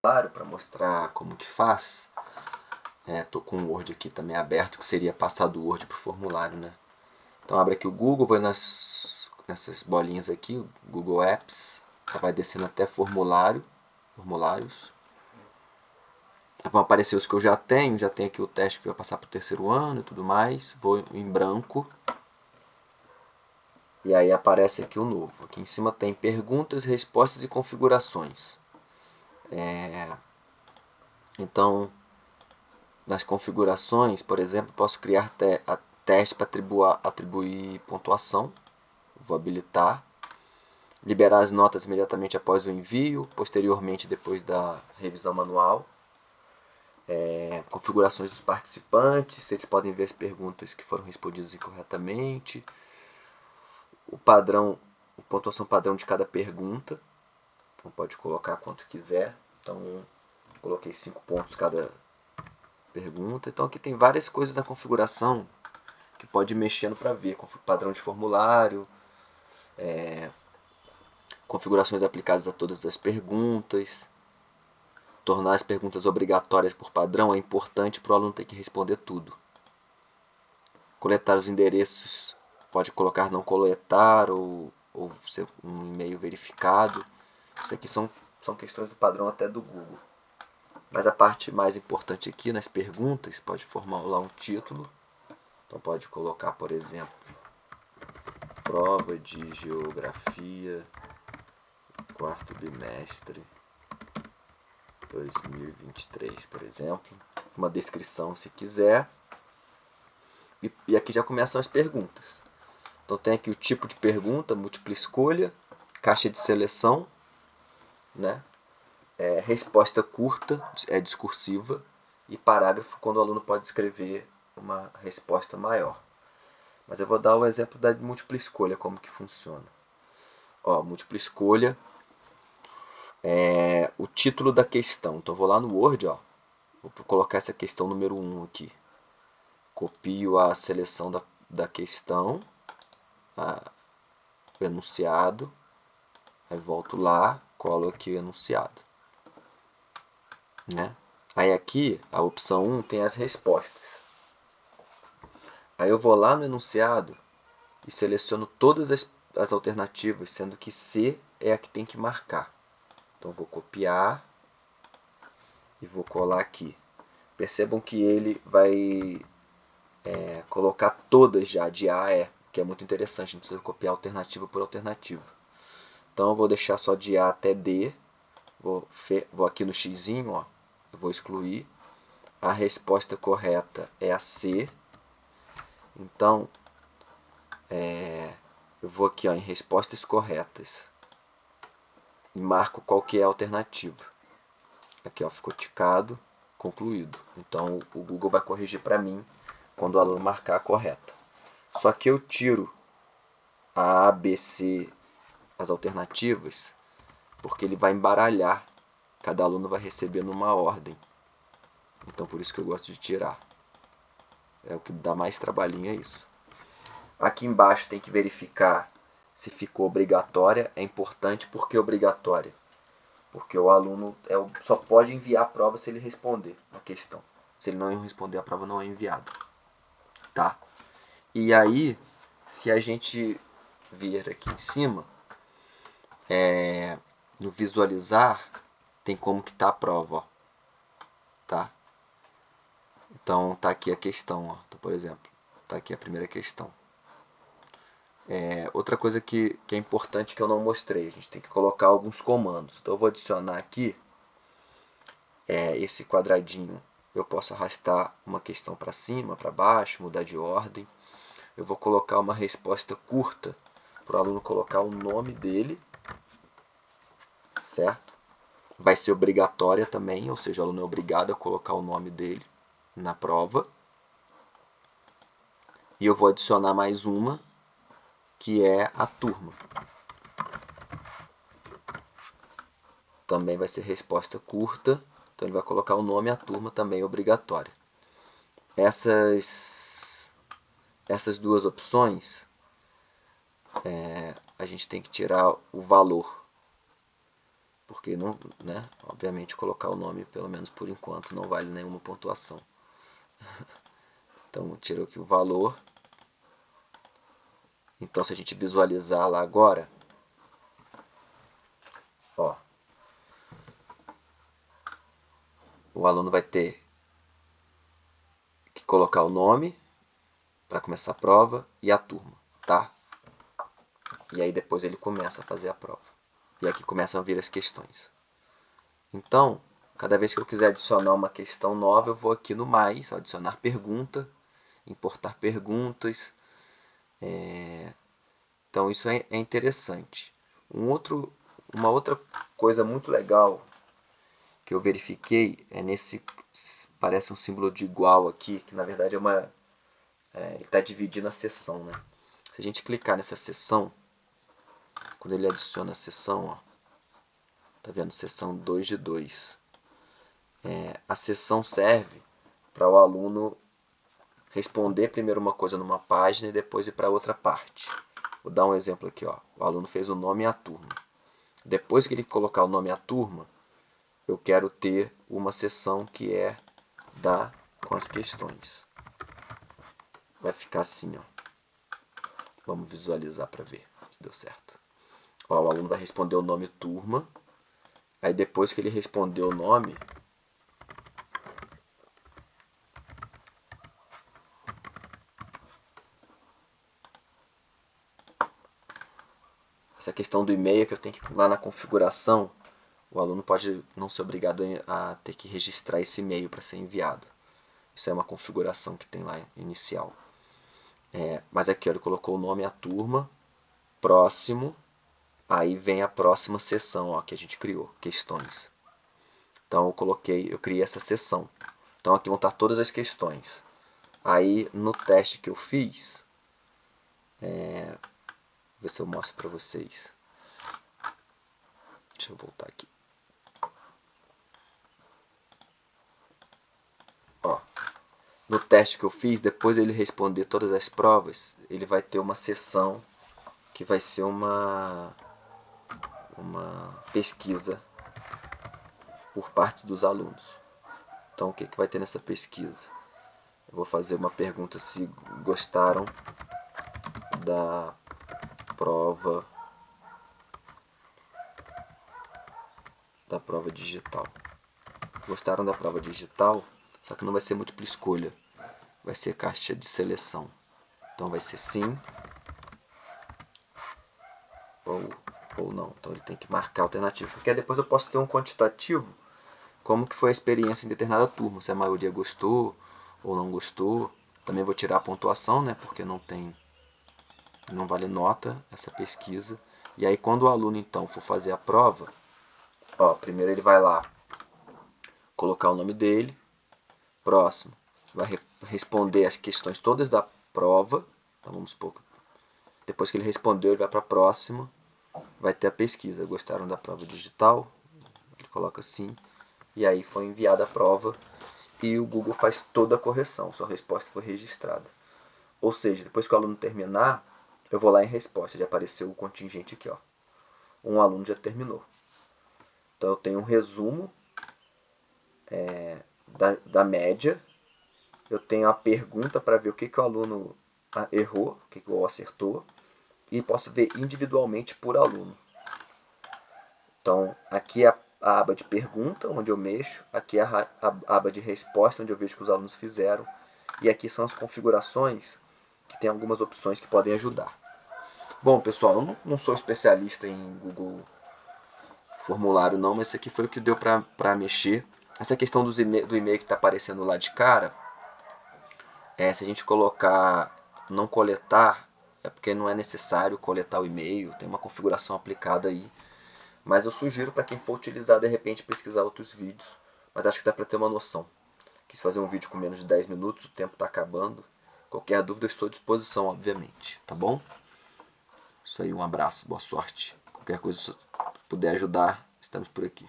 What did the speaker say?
para mostrar como que faz. Estou com o Word aqui também aberto, que seria passar do Word para o formulário, né? Então abre aqui o Google, vai nessas bolinhas aqui, o Google Apps, vai descendo até formulários. Vão aparecer os que eu já tenho aqui o teste que vai passar para o terceiro ano e tudo mais. Vou em branco. E aí aparece aqui o novo. Aqui em cima tem perguntas, respostas e configurações. Então, nas configurações, por exemplo, posso criar teste para atribuir pontuação. Vou habilitar. Liberar as notas imediatamente após o envio, posteriormente depois da revisão manual. Configurações dos participantes, se eles podem ver as perguntas que foram respondidas incorretamente. A pontuação padrão de cada pergunta. Então pode colocar quanto quiser. Então coloquei 5 pontos cada pergunta. Então aqui tem várias coisas na configuração que pode ir mexendo para ver. Padrão de formulário, configurações aplicadas a todas as perguntas. Tornar as perguntas obrigatórias por padrão é importante para o aluno ter que responder tudo. Coletar os endereços, pode colocar não coletar ou ser um e-mail verificado. Isso aqui são questões do padrão até do Google. Mas a parte mais importante aqui nas perguntas, pode formular um título. Então pode colocar, por exemplo, prova de geografia, quarto bimestre 2023, por exemplo. Uma descrição se quiser. E aqui já começam as perguntas. Então tem aqui o tipo de pergunta, múltipla escolha, caixa de seleção, né? Resposta curta, discursiva, e parágrafo quando o aluno pode escrever uma resposta maior. Mas eu vou dar o exemplo da múltipla escolha, como que funciona. Múltipla escolha é o título da questão. Então eu vou lá no Word, vou colocar essa questão número 1 aqui. Copio a seleção da questão, o enunciado, aí volto lá, colo aqui o enunciado. Né? Aí aqui, a opção 1 tem as respostas. Aí eu vou lá no enunciado e seleciono todas as alternativas, sendo que C é a que tem que marcar. Então eu vou copiar e vou colar aqui. Percebam que ele vai colocar todas já de A a E, que é muito interessante, não precisa copiar alternativa por alternativa. Então eu vou deixar só de A até D, vou aqui no xizinho, eu vou excluir. A resposta correta é a C. Então, eu vou aqui em respostas corretas e marco qual que é a alternativa. Aqui ficou ticado, concluído. Então o Google vai corrigir para mim quando o aluno marcar a correta. Só que eu tiro a A, B, C, as alternativas, porque ele vai embaralhar. Cada aluno vai receber numa ordem. Então por isso que eu gosto de tirar. O que dá mais trabalhinho é isso. Aqui embaixo tem que verificar se ficou obrigatória. É importante porque obrigatória. Porque o aluno só pode enviar a prova se ele responder a questão. Se ele não responder, a prova não é enviada. Tá? E aí, se a gente vir aqui em cima, no visualizar, tem como que tá a prova. Tá? Então, tá aqui a questão. Então, por exemplo, tá aqui a primeira questão. Outra coisa que é importante que eu não mostrei, a gente tem que colocar alguns comandos. Então eu vou adicionar aqui esse quadradinho. Eu posso arrastar uma questão para cima, para baixo, mudar de ordem. Eu vou colocar uma resposta curta para o aluno colocar o nome dele, certo? Vai ser obrigatória também, ou seja, o aluno é obrigado a colocar o nome dele na prova. E eu vou adicionar mais uma, que é a turma. Também vai ser resposta curta, então ele vai colocar o nome e a turma também obrigatória. Essas duas opções, a gente tem que tirar o valor, porque não, né, obviamente colocar o nome, pelo menos por enquanto, não vale nenhuma pontuação. Então, tiro aqui o valor. Então, se a gente visualizar lá agora, ó, o aluno vai ter que colocar o nome para começar a prova e a turma, tá? E aí depois ele começa a fazer a prova. E aqui começam a vir as questões. Então, cada vez que eu quiser adicionar uma questão nova, eu vou aqui no mais, adicionar pergunta, importar perguntas. Então, isso é interessante. Uma outra coisa muito legal que eu verifiquei é nesse, parece um símbolo de igual aqui, que na verdade ele está dividindo a seção, né? Se a gente clicar nessa seção, quando ele adiciona a seção, ó, tá vendo? Seção 2 de 2. A seção serve para o aluno responder primeiro uma coisa numa página e depois ir para outra parte. Vou dar um exemplo aqui, ó. O aluno fez o nome e a turma. Depois que ele colocar o nome e a turma, eu quero ter uma seção que é com as questões. Vai ficar assim, ó. Vamos visualizar para ver se deu certo. Ó, o aluno vai responder o nome turma. Aí depois que ele respondeu o nome, essa questão do e-mail que eu tenho que ir lá na configuração, o aluno pode não ser obrigado a ter que registrar esse e-mail para ser enviado. Isso é uma configuração que tem lá inicial. Mas aqui ele colocou o nome, a turma, próximo, aí vem a próxima seção, ó, que a gente criou, questões. Então eu criei essa seção. Então aqui vão estar todas as questões. Aí no teste que eu fiz, vou ver se eu mostro para vocês. Deixa eu voltar aqui. Ó, no teste que eu fiz, depois ele responder todas as provas, ele vai ter uma seção que vai ser uma pesquisa por parte dos alunos. Então, o que vai ter nessa pesquisa? Eu vou fazer uma pergunta se gostaram da prova digital. Gostaram da prova digital, só que não vai ser múltipla escolha, vai ser caixa de seleção. Então vai ser sim ou não. Então ele tem que marcar a alternativa, porque depois eu posso ter um quantitativo, como que foi a experiência em determinada turma, se a maioria gostou ou não gostou. Também vou tirar a pontuação, né, porque não vale nota essa pesquisa. E aí quando o aluno então for fazer a prova, ó, primeiro ele vai lá colocar o nome dele, próximo, vai responder as questões todas da prova. Então vamos supor que depois que ele respondeu, ele vai para a próxima, vai ter a pesquisa. Gostaram da prova digital? Ele coloca assim, e aí foi enviada a prova e o Google faz toda a correção, sua resposta foi registrada. Ou seja, depois que o aluno terminar, eu vou lá em resposta, já apareceu o contingente aqui, ó. Um aluno já terminou. Então eu tenho um resumo da média, eu tenho a pergunta para ver o que o aluno errou, o que o acertou, e posso ver individualmente por aluno. Então aqui é a aba de pergunta, onde eu mexo, aqui é a aba de resposta, onde eu vejo o que os alunos fizeram, e aqui são as configurações, que tem algumas opções que podem ajudar. Bom, pessoal, eu não sou especialista em Google Formulário não, mas isso aqui foi o que deu para mexer. Essa questão do e-mail que está aparecendo lá de cara, se a gente colocar não coletar, é porque não é necessário coletar o e-mail, tem uma configuração aplicada aí. Mas eu sugiro para quem for utilizar, de repente, pesquisar outros vídeos. Mas acho que dá para ter uma noção. Quis fazer um vídeo com menos de 10 minutos, o tempo está acabando. Qualquer dúvida eu estou à disposição, obviamente. Tá bom? Isso aí, um abraço, boa sorte. Qualquer coisa, se puder ajudar, estamos por aqui.